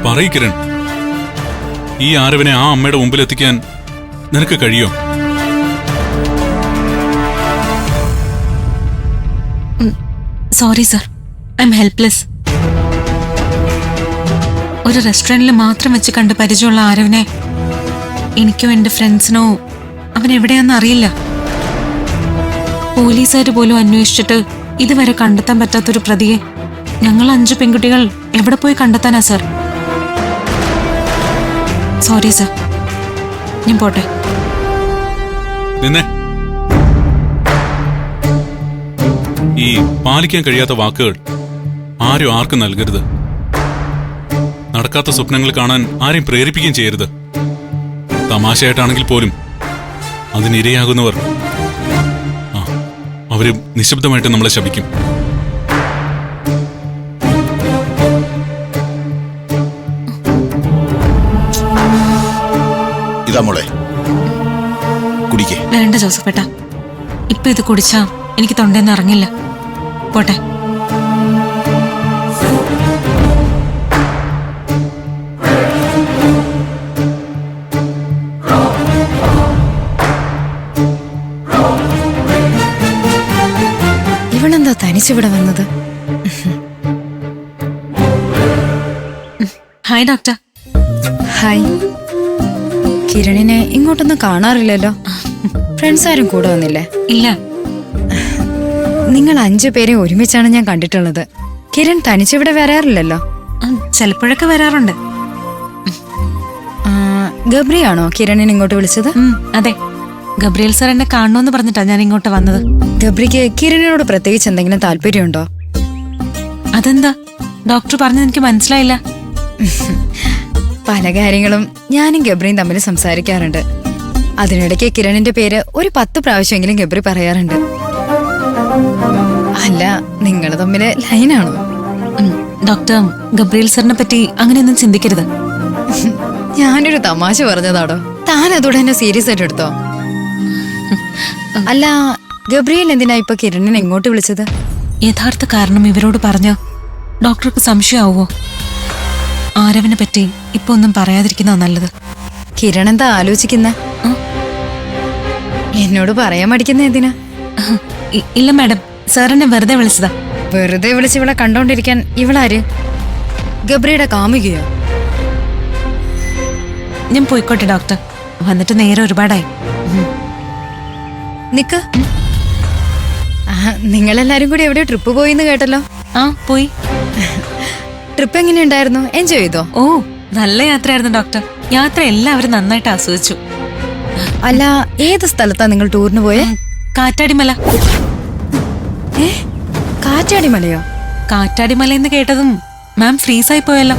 പറയ് കിരൺ, ഈ ആരവിനെ ആ അമ്മയുടെ മുമ്പിൽ എത്തിക്കാൻ നിനക്ക് കഴിയോ? Sorry sir, I M helpless. ഒരു റെസ്റ്റോറന്റിൽ മാത്രം വെച്ച് കണ്ട് പരിചയമുള്ള ആരവിനെ എനിക്കോ എന്റെ ഫ്രണ്ട്സിനോ അവൻ എവിടെയാണെന്ന് അറിയില്ല. പോലീസുകാർ പോലും അന്വേഷിച്ചിട്ട് ഇതുവരെ കണ്ടെത്താൻ പറ്റാത്തൊരു പ്രതിയെ ഞങ്ങൾ 5 പെൺകുട്ടികൾ എവിടെ പോയി കണ്ടെത്താനാ സർ? സോറി സർ, ഞാൻ പോട്ടെ. നിന്നെ ഈ പാലിക്കാൻ കഴിയാത്ത വാക്കുകൾ ആരും ആർക്കും നൽകരുത്. നടക്കാത്ത സ്വപ്നങ്ങൾ കാണാൻ ആരെയും പ്രേരിപ്പിക്കുകയും ചെയ്യരുത്. തമാശയായിട്ടാണെങ്കിൽ പോലും അതിനിരയാകുന്നവർ അവര് നിശബ്ദമായിട്ട് നമ്മളെ ശപിക്കും. ഇതാ മോളെ, കുടിക്കേ. വേണ്ട ജോസഫേട്ട, ഇപ്പൊ ഇത് കുടിച്ചാ എനിക്ക് തൊണ്ടേന്ന് ഇറങ്ങില്ല. പോട്ടെ. ഇവളെന്താ തനിച്ചിവിടെ വന്നത്? Hi doctor. ഹായ്. കിരണിനെ ഇങ്ങോട്ടൊന്നും കാണാറില്ലല്ലോ. ഫ്രണ്ട്സ് ആരും കൂടെ വന്നില്ലേ? ഇല്ല. നിങ്ങൾ 5 പേരെ ഒരുമിച്ചാണ് ഞാൻ കണ്ടിട്ടുള്ളത്. കിരൺ തനിച്ചിവിടെ വരാറില്ലല്ലോ. ചിലപ്പോഴൊക്കെ വരാറുണ്ട്. ഗബ്രിയാണോ കിരണിനെ ഇങ്ങോട്ട് വിളിച്ചത്? അതെ, ഗബ്രിയേൽ സർ എന്നെ കാണണമെന്ന് പറഞ്ഞിട്ടാ ഞാൻ ഇങ്ങോട്ട് വന്നത്. ഗബ്രിക്ക് കിരണിനോട് പ്രത്യേകിച്ച് എന്തെങ്കിലും താല്പര്യമുണ്ടോ? അതെന്താ ഡോക്ടർ പറഞ്ഞത് എനിക്ക് മനസ്സിലായില്ല. പല കാര്യങ്ങളും ഞാനും ഗബ്രിയും തമ്മിൽ സംസാരിക്കാറുണ്ട്. അതിനിടയ്ക്ക് കിരണിന്റെ പേര് ഒരു 10 പ്രാവശ്യമെങ്കിലും ഗബ്രി പറയാറുണ്ട്. അല്ല, നിങ്ങൾ തമ്മില് ലൈനാണോ? ഡോക്ടർ, ഗബ്രിയേൽ സാറിനെ പറ്റി അങ്ങനെയൊന്നും ചിന്തിക്കരുത്. ഞാനൊരു തമാശ പറഞ്ഞതാടോ. താൻ അതോടെ എന്നെ സീരിയസ് ആയിട്ട് എടുത്തോ? അല്ല, ഗബ്രിയേൽ എന്തിനാ ഇപ്പൊ കിരണിനെ എങ്ങോട്ട് വിളിച്ചത്? യഥാർത്ഥ കാരണം ഇവരോട് പറഞ്ഞോ ഡോക്ടർക്ക് സംശയമാവോ? ആരവനെ പറ്റി ഇപ്പൊ ഒന്നും പറയാതിരിക്കുന്നോ നല്ലത്. കിരൺ എന്താ ആലോചിക്കുന്ന? എന്നോട് പറയാൻ മടിക്കുന്ന എന്തിനാ? ഇല്ല മാഡം, സാറിനെ വെറുതെ വിളിച്ചതാ. വെറുതെ വിളിച്ച് ഇവളെ കണ്ടോണ്ടിരിക്കാൻ ഇവളാര്? ഗബ്രിയുടെ കാമുകയോ? ഞാൻ പോയിക്കോട്ടെ ഡോക്ടർ, വന്നിട്ട് നേരെ ഒരുപാടായി. നിക്ക്, നിങ്ങളെല്ലാരും കൂടി എവിടെ ട്രിപ്പ് പോയിന്ന് കേട്ടല്ലോ. പോയി. ട്രിപ്പ് എങ്ങനെയുണ്ടായിരുന്നു? എൻജോയ് ചെയ്തോ? ഓ, നല്ല യാത്രയായിരുന്നു ഡോക്ടർ. യാത്ര എല്ലാവരും നന്നായിട്ട് ആസ്വദിച്ചു. അല്ല, ഏത് സ്ഥലത്താ നിങ്ങൾ ടൂറിന് പോയേ? കാറ്റാടിമല. കാറ്റാടിമലയോ? കാറ്റാടിമല എന്ന് കേട്ടതും മാം ഫ്രീസായി പോയല്ലോ.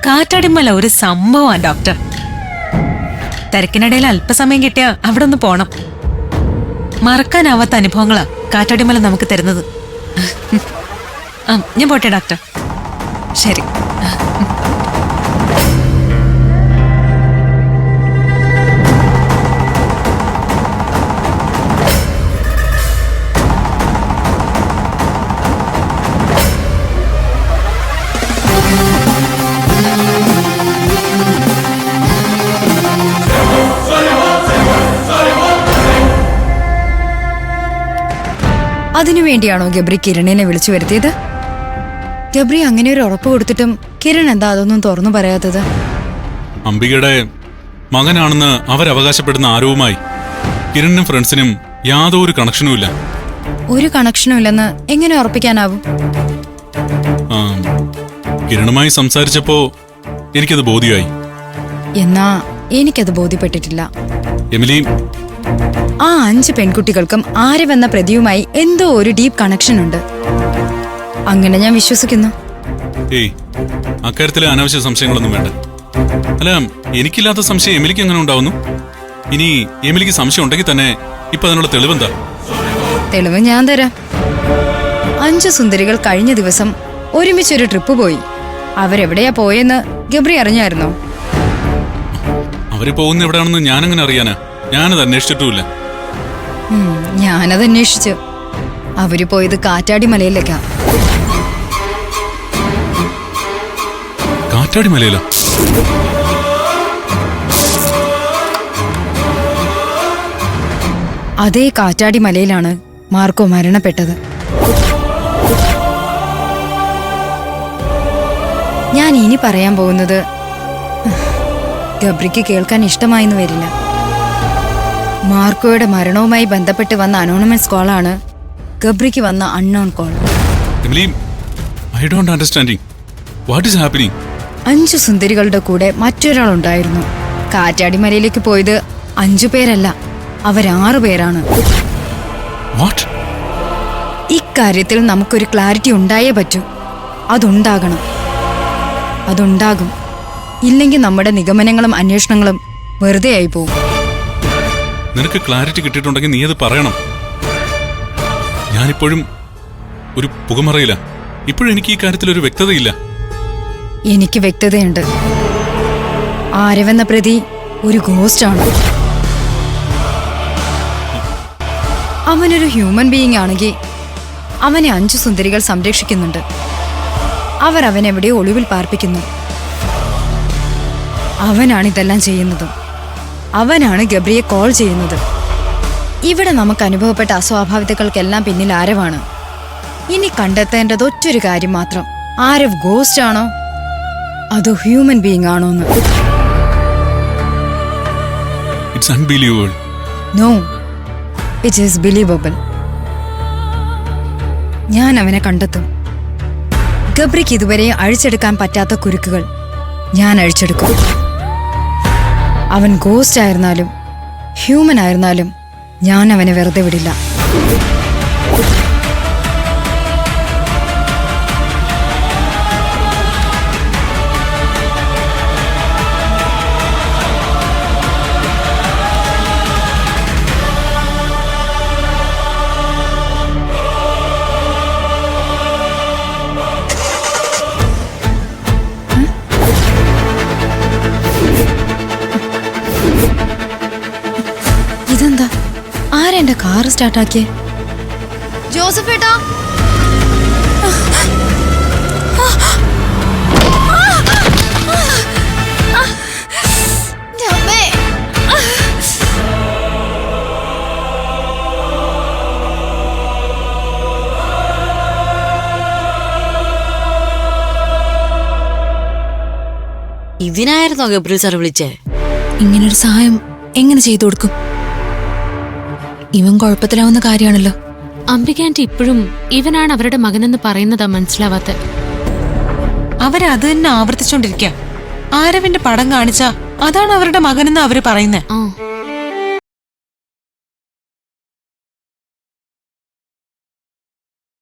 കാറ്റാടിമല ഒരു സംഭവമാണ് ഡോക്ടർ. തിരക്കിനിടയിൽ അല്പസമയം കിട്ടിയാ അവിടെ ഒന്ന് പോണം. മറക്കാനാവാത്ത അനുഭവങ്ങളാ കാറ്റാടിമല നമുക്ക് തരുന്നത്. ഞാൻ പോട്ടെ ഡോക്ടർ. ശരി. അതിനുവേണ്ടിയാണോ ഗബ്രി കിരണിനെ വിളിച്ചു വരുത്തിയത്? ഗബ്രി അങ്ങനെ ഒരു ഉറപ്പ് കൊടുത്തിട്ടും കിരൺ എന്താ അതൊന്നും തുറന്നു പറയാത്തത്? അംബികയുടെ മകനാണെന്ന് അവരവകാശപ്പെടുന്ന ആരവുമായി കിരണിനും ഫ്രണ്ട്സിനും യാതൊരു കണക്ഷനുമില്ല. ഒരു കണക്ഷനും ഇല്ലെന്ന് എങ്ങനെ ഉറപ്പിക്കാനാവും? കിരണുമായി സംസാരിച്ചപ്പോ എനിക്കത് ബോധ്യമായി. എന്നാ എനിക്കത് ബോധ്യപ്പെട്ടിട്ടില്ല. എമിലി, ആ 5 പെൺകുട്ടികൾക്കും ആരവെന്ന പ്രതിയുമായി എന്തോ ഒരു ഡീപ് കണക്ഷൻ ഉണ്ട്. അങ്ങനെ ഞാൻ വിശ്വസിക്കുന്നു. ഏയ്, അക്കാര്യത്തിലെ അനാവശ്യ സംശയങ്ങളൊന്നും വേണ്ട. അല്ല, എനിക്കില്ലാത്ത സംശയം എമിലിക്ക് എങ്ങനെ ഉണ്ടാവുന്നു? ഇനി എമിലിക്ക് സംശയം ഉണ്ടെങ്കിൽ തന്നെ ഇപ്പൊ അതിനുള്ള തെളിവെന്താ? തെളിവ് ഞാൻ തരാം. 5 സുന്ദരികൾ കഴിഞ്ഞ ദിവസം ഒരുമിച്ചൊരു ട്രിപ്പ് പോയി. അവരെവിടെയാ പോയെന്ന് ഗബ്രി അറിഞ്ഞായിരുന്നോ? അവര് പോകുന്ന എവിടെയാണെന്ന് ഞാനെങ്ങനെ അറിയാനാ? ഞാനത് അന്വേഷിച്ചിട്ടുമില്ല. ഞാനത് അന്വേഷിച്ചു. അവര് പോയത് കാറ്റാടി മലയിലേക്കാ. കാറ്റാടി മലയിലോ? അതേ കാറ്റാടി മലയിലാണ് മാർക്കോ മരണപ്പെട്ടത്. ഞാൻ ഇനി പറയാൻ പോകുന്നത് ഗബ്രിക്ക് കേൾക്കാൻ ഇഷ്ടമായെന്ന് വരില്ല. മാർക്കോയുടെ മരണവുമായി ബന്ധപ്പെട്ട് വന്ന അനോണിമസ് കോളാണ് ഗബ്രിക്ക് വന്ന unknown call. Emily, I don't understanding. What is happening? 5 സുന്ദരികളുടെ കൂടെ മറ്റൊരാളുണ്ടായിരുന്നു. കാറ്റാടി മലയിലേക്ക് പോയത് 5 പേരല്ല, അവർ 6 പേരാണ്. വാട്ട്? ഇക്കാര്യത്തിൽ നമുക്കൊരു ക്ലാരിറ്റി ഉണ്ടായേ പറ്റൂ. അതുണ്ടാകും. ഇല്ലെങ്കിൽ നമ്മുടെ നിഗമനങ്ങളും അന്വേഷണങ്ങളും വെറുതെ ആയി പോവും. നിനക്ക് ക്ലാരിറ്റി കിട്ടിയിട്ടുണ്ടെങ്കിൽ നീ അത് പറയണം. ഞാനിപ്പോഴും ഒരു പുകമറയില്ല. ഇപ്പോഴും എനിക്ക് ഈ കാര്യത്തിൽ ഒരു വ്യക്തതയില്ല. എനിക്ക് വ്യക്തതയുണ്ട്. ആരവെന്ന പ്രതി ഒരു ഗോസ്റ്റാണ്. അവനൊരു ഹ്യൂമൻ ബീയിങ് ആണെങ്കിൽ അവനെ 5 സുന്ദരികൾ സംരക്ഷിക്കുന്നുണ്ട്. അവർ അവനെവിടെ ഒളിവിൽ പാർപ്പിക്കുന്നു. അവനാണ് ഇതെല്ലാം ചെയ്യുന്നത്. അവനാണ് ഗബ്രിയെ കോൾ ചെയ്യുന്നത്. ഇവിടെ നമുക്ക് അനുഭവപ്പെട്ട അസ്വാഭാവികതകൾക്കെല്ലാം പിന്നിൽ ആരവാണ്. ഇനി കണ്ടെത്തേണ്ടത് ഒറ്റൊരു കാര്യം മാത്രം: ആരവ് ഗോസ്റ്റ് ആണോ അതോ ഹ്യൂമൻ ബീയിങ് ആണോ എന്ന്. It's unbelievable. No, it is believable. ഞാൻ അവനെ കണ്ടെത്തും. ഗബ്രിക്ക് ഇതുവരെ അഴിച്ചെടുക്കാൻ പറ്റാത്ത കുരുക്കുകൾ ഞാൻ അഴിച്ചെടുക്കും. അവൻ ഗോസ്റ്റ് ആയിരുന്നാലും ഹ്യൂമൻ ആയിരുന്നാലും ഞാൻ അവനെ വെറുതെ വിടില്ല. ഇതെന്താ? ആരെന്റെ കാർ സ്റ്റാർട്ടാക്കിയേ? ജോസഫേട്ടാ, ഇതിനായിരുന്നോ ഗബ്രിൽ സാർ വിളിച്ചേ? ഇങ്ങനൊരു സഹായം എങ്ങനെ ചെയ്തു കൊടുക്കും? ഇവൻ കുഴപ്പത്തിലാവുന്ന കാര്യമാണല്ലോ. അംബിക ആന്റി ഇപ്പോഴും ഇവനാണ് അവരുടെ മകനെന്ന് പറയുന്നതാ മനസ്സിലാവാത്ത. അവരത് തന്നെ ആവർത്തിച്ചോണ്ടിരിക്കുക. ആരവിന്റെ പടം കാണിച്ചാ അതാണ് അവരുടെ മകനെന്ന് അവര് പറയുന്നേ. ആ